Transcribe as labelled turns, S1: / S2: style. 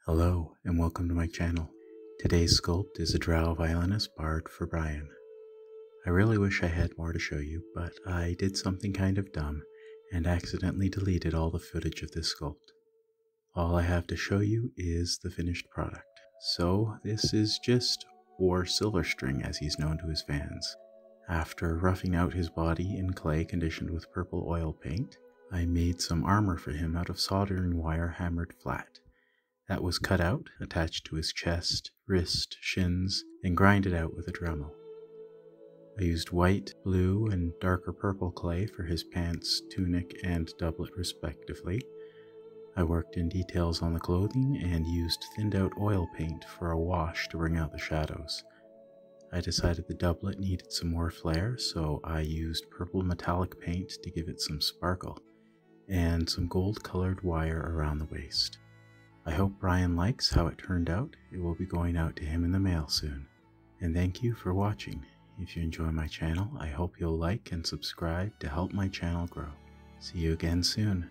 S1: Hello and welcome to my channel. Today's sculpt is a drow violinist bard for Brian. I really wish I had more to show you, but I did something kind of dumb and accidentally deleted all the footage of this sculpt. All I have to show you is the finished product. So this is Jyst, or Silverstring as he's known to his fans. After roughing out his body in clay conditioned with purple oil paint, I made some armor for him out of soldering wire hammered flat. That was cut out, attached to his chest, wrist, shins, and grinded out with a Dremel. I used white, blue, and darker purple clay for his pants, tunic, and doublet respectively. I worked in details on the clothing and used thinned out oil paint for a wash to bring out the shadows. I decided the doublet needed some more flair, so I used purple metallic paint to give it some sparkle, and some gold colored wire around the waist. I hope Brian likes how it turned out. It will be going out to him in the mail soon. And thank you for watching. If you enjoy my channel, I hope you'll like and subscribe to help my channel grow. See you again soon.